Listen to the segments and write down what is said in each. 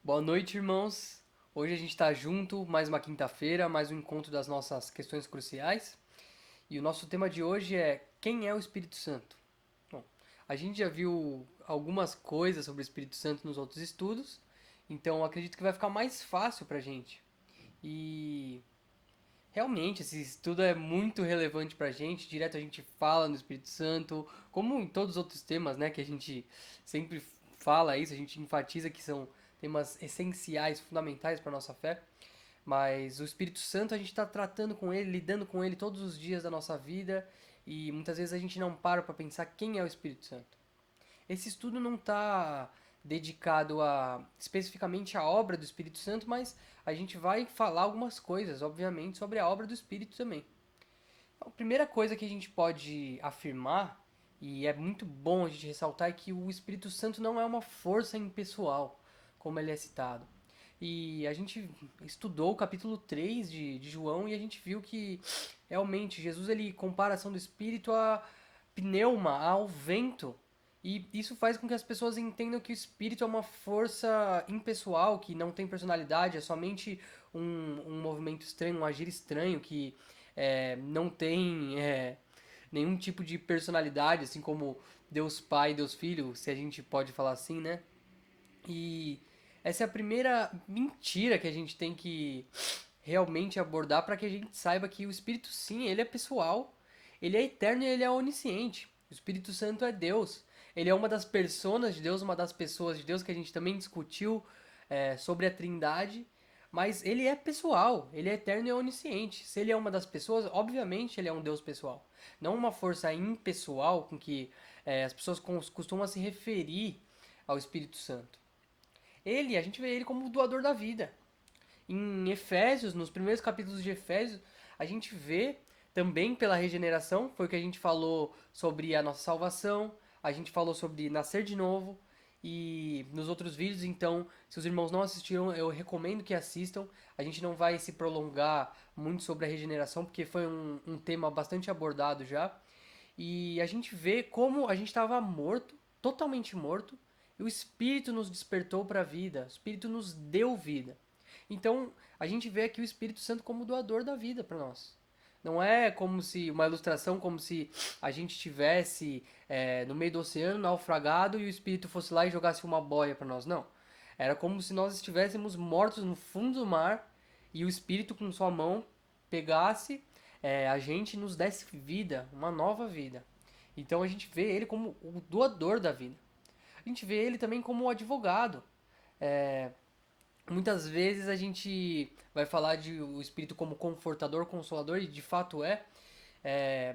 Boa noite, irmãos. Hoje a gente está junto, mais uma quinta-feira, mais um encontro das nossas questões cruciais. E o nosso tema de hoje é: quem é o Espírito Santo? Bom, a gente já viu algumas coisas sobre o Espírito Santo nos outros estudos, então acredito que vai ficar mais fácil pra gente. E realmente esse estudo é muito relevante pra gente, direto a gente fala no Espírito Santo, como em todos os outros temas, né, que a gente sempre fala isso, a gente enfatiza que são temas essenciais, fundamentais para nossa fé. Mas o Espírito Santo a gente está tratando com ele, lidando com ele todos os dias da nossa vida e muitas vezes a gente não para pensar quem é o Espírito Santo. Esse estudo não está dedicado a especificamente à obra do Espírito Santo, mas a gente vai falar algumas coisas, obviamente, sobre a obra do Espírito também. Então, a primeira coisa que a gente pode afirmar, e é muito bom a gente ressaltar, é que o Espírito Santo não é uma força impessoal, como ele é citado. E a gente estudou o capítulo 3 de João e a gente viu que realmente Jesus ele compara a ação do Espírito a pneuma, ao vento. E isso faz com que as pessoas entendam que o Espírito é uma força impessoal, que não tem personalidade, é somente um movimento estranho, um agir estranho, que não tem nenhum tipo de personalidade, assim como Deus Pai e Deus Filho, se a gente pode falar assim, né? E essa é a primeira mentira que a gente tem que realmente abordar para que a gente saiba que o Espírito, sim, ele é pessoal, ele é eterno e ele é onisciente. O Espírito Santo é Deus. Ele é uma das personas de Deus, uma das pessoas de Deus que a gente também discutiu sobre a Trindade. Mas ele é pessoal, ele é eterno e onisciente. Se ele é uma das pessoas, obviamente ele é um Deus pessoal. Não uma força impessoal com que as pessoas costumam se referir ao Espírito Santo. Ele, a gente vê ele como o doador da vida. Em Efésios, nos primeiros capítulos de Efésios, a gente vê também pela regeneração, foi o que a gente falou sobre a nossa salvação, a gente falou sobre nascer de novo, e nos outros vídeos, então, se os irmãos não assistiram, eu recomendo que assistam. A gente não vai se prolongar muito sobre a regeneração, porque foi um tema bastante abordado já. E a gente vê como a gente estava morto, totalmente morto, e o Espírito nos despertou para a vida, o Espírito nos deu vida. Então, a gente vê aqui o Espírito Santo como doador da vida para nós. Não é como se uma ilustração como se a gente estivesse no meio do oceano, naufragado, e o Espírito fosse lá e jogasse uma boia para nós. Não. Era como se nós estivéssemos mortos no fundo do mar e o Espírito com sua mão pegasse a gente e nos desse vida, uma nova vida. Então a gente vê ele como o doador da vida. A gente vê ele também como o advogado. É, Muitas vezes a gente vai falar de o Espírito como confortador, consolador, e de fato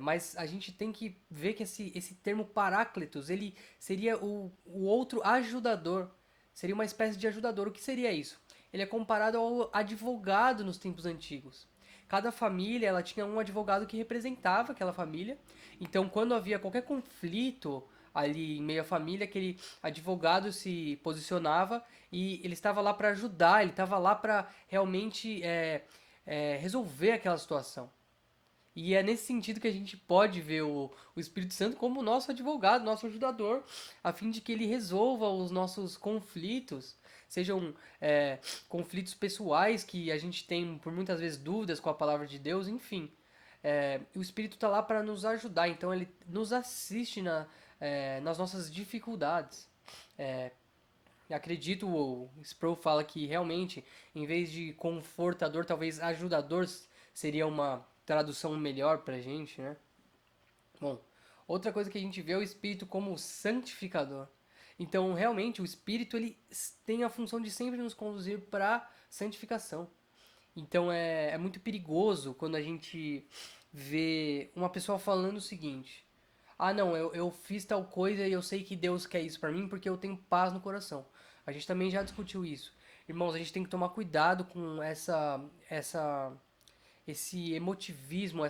mas a gente tem que ver que esse termo paráclitos, ele seria o outro ajudador, seria uma espécie de ajudador. O que seria isso? Ele é comparado ao advogado nos tempos antigos. Cada família ela tinha um advogado que representava aquela família. Então, quando havia qualquer conflito ali em meio à família, aquele advogado se posicionava e ele estava lá para ajudar, ele estava lá para realmente resolver aquela situação. E é nesse sentido que a gente pode ver o Espírito Santo como nosso advogado, nosso ajudador, a fim de que ele resolva os nossos conflitos, sejam conflitos pessoais que a gente tem por muitas vezes dúvidas com a palavra de Deus, enfim. O Espírito está lá para nos ajudar, então ele nos assiste nas nossas dificuldades. Acredito, o Sproul fala que realmente, em vez de confortador, talvez ajudador seria uma tradução melhor pra gente, né? Bom, outra coisa que a gente vê é o Espírito como santificador. Então, realmente, o Espírito ele tem a função de sempre nos conduzir para santificação. Então, é muito perigoso quando a gente vê uma pessoa falando o seguinte: ah, não, eu fiz tal coisa e eu sei que Deus quer isso pra mim porque eu tenho paz no coração. A gente também já discutiu isso. Irmãos, a gente tem que tomar cuidado com esse emotivismo,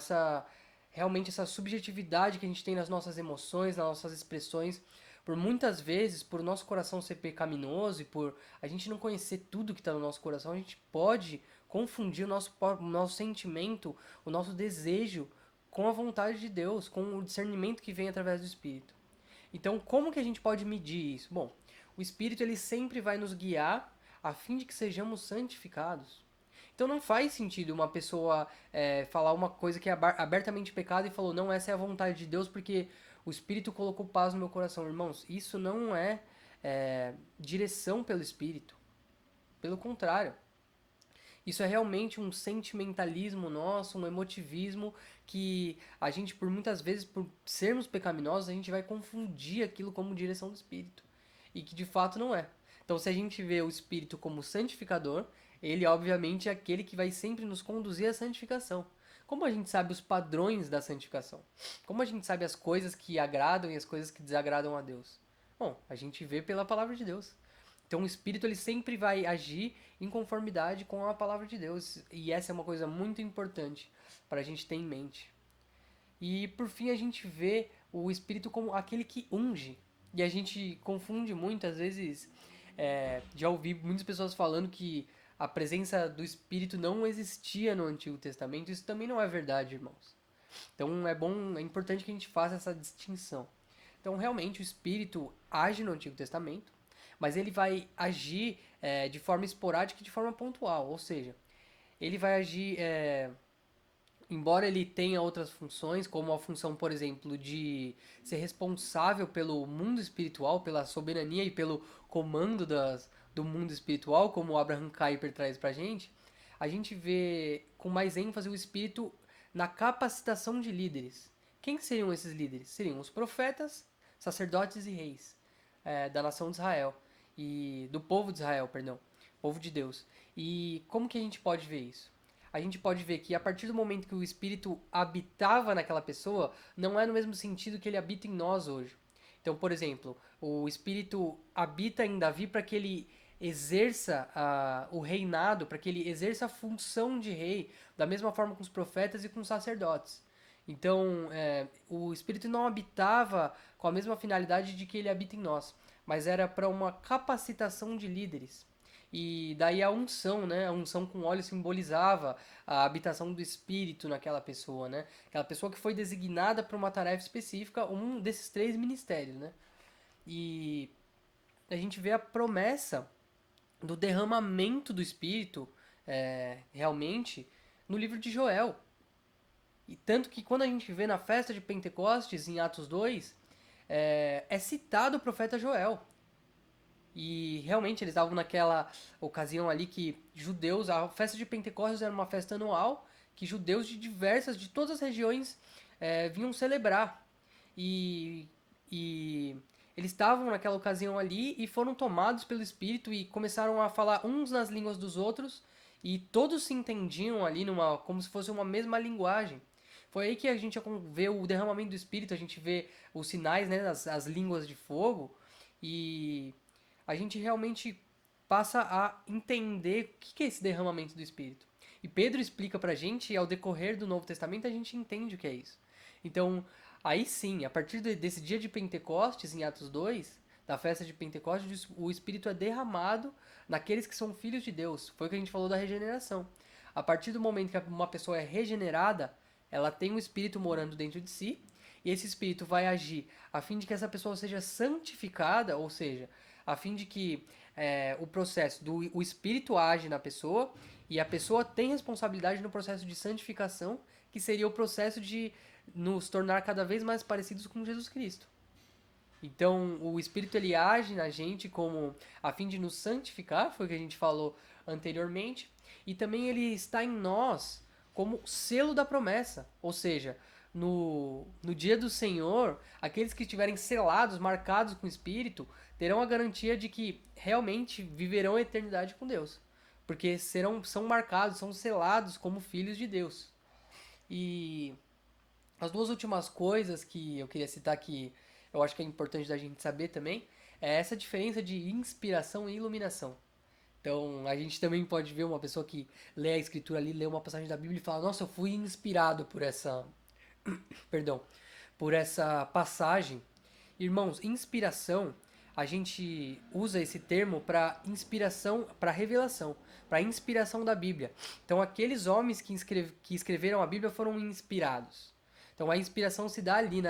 realmente essa subjetividade que a gente tem nas nossas emoções, nas nossas expressões. Por muitas vezes, por nosso coração ser pecaminoso e por a gente não conhecer tudo que está no nosso coração, a gente pode confundir o nosso sentimento, o nosso desejo com a vontade de Deus, com o discernimento que vem através do Espírito. Então, como que a gente pode medir isso? Bom, o Espírito ele sempre vai nos guiar a fim de que sejamos santificados. Então não faz sentido uma pessoa falar uma coisa que é abertamente pecado e falou, não, essa é a vontade de Deus porque o Espírito colocou paz no meu coração. Irmãos, isso não é direção pelo Espírito. Pelo contrário. Isso é realmente um sentimentalismo nosso, um emotivismo que a gente, por muitas vezes, por sermos pecaminosos, a gente vai confundir aquilo como direção do Espírito. E que de fato não é. Então, se a gente vê o Espírito como santificador, ele obviamente é aquele que vai sempre nos conduzir à santificação. Como a gente sabe os padrões da santificação? Como a gente sabe as coisas que agradam e as coisas que desagradam a Deus? Bom, a gente vê pela palavra de Deus. Então o Espírito ele sempre vai agir em conformidade com a palavra de Deus. E essa é uma coisa muito importante para a gente ter em mente. E por fim a gente vê o Espírito como aquele que unge. E a gente confunde muito, às vezes, já ouvi muitas pessoas falando que a presença do Espírito não existia no Antigo Testamento. Isso também não é verdade, irmãos. Então é importante que a gente faça essa distinção. Então realmente o Espírito age no Antigo Testamento, mas ele vai agir de forma esporádica e de forma pontual, ou seja, ele vai agir, embora ele tenha outras funções, como a função, por exemplo, de ser responsável pelo mundo espiritual, pela soberania e pelo comando do mundo espiritual, como o Abraham Kuyper traz pra gente, a gente vê com mais ênfase o Espírito na capacitação de líderes. Quem seriam esses líderes? Seriam os profetas, sacerdotes e reis da nação de Israel e do povo de Israel, perdão, povo de Deus. E como que a gente pode ver isso? A gente pode ver que a partir do momento que o Espírito habitava naquela pessoa, não é no mesmo sentido que ele habita em nós hoje. Então, por exemplo, o Espírito habita em Davi para que ele exerça o reinado, para que ele exerça a função de rei, da mesma forma com os profetas e com os sacerdotes. Então, o Espírito não habitava com a mesma finalidade de que ele habita em nós, mas era para uma capacitação de líderes. E daí a unção, né? A unção com óleo simbolizava a habitação do Espírito naquela pessoa, né? Aquela pessoa que foi designada para uma tarefa específica, um desses três ministérios, né? E a gente vê a promessa do derramamento do Espírito, realmente, no livro de Joel. E tanto que quando a gente vê na festa de Pentecostes, em Atos 2, é citado o profeta Joel. E realmente eles estavam naquela ocasião ali que judeus, a festa de Pentecostes era uma festa anual que judeus de todas as regiões vinham celebrar. E, e eles estavam naquela ocasião ali e foram tomados pelo Espírito e começaram a falar uns nas línguas dos outros e todos se entendiam ali como se fosse uma mesma linguagem. Foi aí que a gente vê o derramamento do Espírito, a gente vê os sinais, né, as línguas de fogo e a gente realmente passa a entender o que é esse derramamento do Espírito. E Pedro explica pra gente, e ao decorrer do Novo Testamento a gente entende o que é isso. Então, aí sim, a partir desse dia de Pentecostes, em Atos 2, da festa de Pentecostes, o Espírito é derramado naqueles que são filhos de Deus. Foi o que a gente falou da regeneração. A partir do momento que uma pessoa é regenerada, ela tem um Espírito morando dentro de si, e esse Espírito vai agir a fim de que essa pessoa seja santificada, ou seja, a fim de que o processo o Espírito age na pessoa e a pessoa tem responsabilidade no processo de santificação, que seria o processo de nos tornar cada vez mais parecidos com Jesus Cristo. Então, o Espírito ele age na gente como a fim de nos santificar, foi o que a gente falou anteriormente, e também ele está em nós como selo da promessa, ou seja, no dia do Senhor, aqueles que estiverem selados, marcados com o Espírito, terão a garantia de que realmente viverão a eternidade com Deus, porque são marcados, são selados como filhos de Deus. E as duas últimas coisas que eu queria citar que eu acho que é importante da gente saber também é essa diferença de inspiração e iluminação. Então, a gente também pode ver uma pessoa que lê a escritura ali, lê uma passagem da Bíblia e fala: "Nossa, eu fui inspirado por perdão, por essa passagem". Irmãos, inspiração, a gente usa esse termo para inspiração, para revelação, para inspiração da Bíblia. Então, aqueles homens que escreveram a Bíblia foram inspirados. Então, a inspiração se dá ali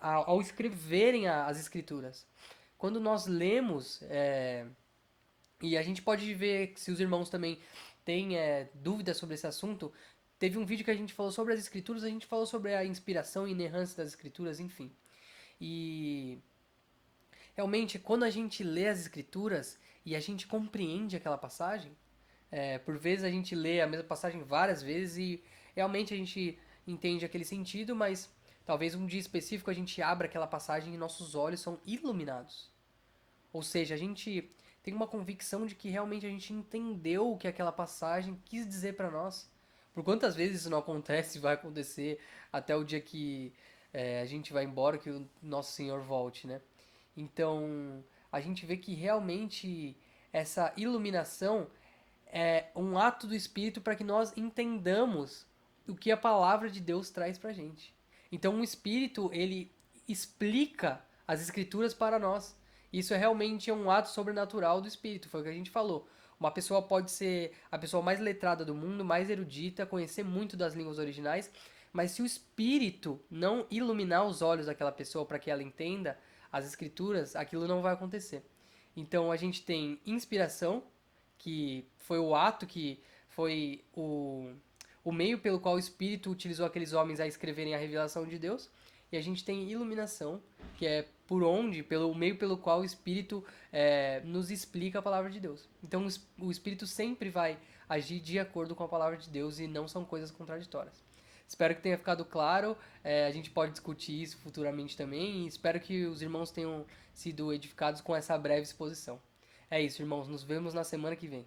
ao escreverem as Escrituras. Quando nós lemos E a gente pode ver que se os irmãos também têm dúvidas sobre esse assunto, teve um vídeo que a gente falou sobre as escrituras, a gente falou sobre a inspiração e inerrância das escrituras, enfim. E realmente, quando a gente lê as escrituras e a gente compreende aquela passagem, por vezes a gente lê a mesma passagem várias vezes e realmente a gente entende aquele sentido, mas talvez um dia específico a gente abra aquela passagem e nossos olhos são iluminados. Ou seja, a gente tem uma convicção de que realmente a gente entendeu o que aquela passagem quis dizer para nós. Por quantas vezes isso não acontece e vai acontecer até o dia que a gente vai embora, que o nosso Senhor volte, né? Então, a gente vê que realmente essa iluminação é um ato do Espírito para que nós entendamos o que a palavra de Deus traz para a gente. Então, o Espírito, ele explica as Escrituras para nós. Isso é realmente um ato sobrenatural do Espírito, foi o que a gente falou. Uma pessoa pode ser a pessoa mais letrada do mundo, mais erudita, conhecer muito das línguas originais, mas se o Espírito não iluminar os olhos daquela pessoa para que ela entenda as Escrituras, aquilo não vai acontecer. Então a gente tem inspiração, que foi o ato que foi o meio pelo qual o Espírito utilizou aqueles homens a escreverem a revelação de Deus. E a gente tem iluminação, que é por onde, pelo meio pelo qual o Espírito nos explica a palavra de Deus. Então o Espírito sempre vai agir de acordo com a palavra de Deus e não são coisas contraditórias. Espero que tenha ficado claro. A gente pode discutir isso futuramente também. E espero que os irmãos tenham sido edificados com essa breve exposição. É isso, irmãos. Nos vemos na semana que vem.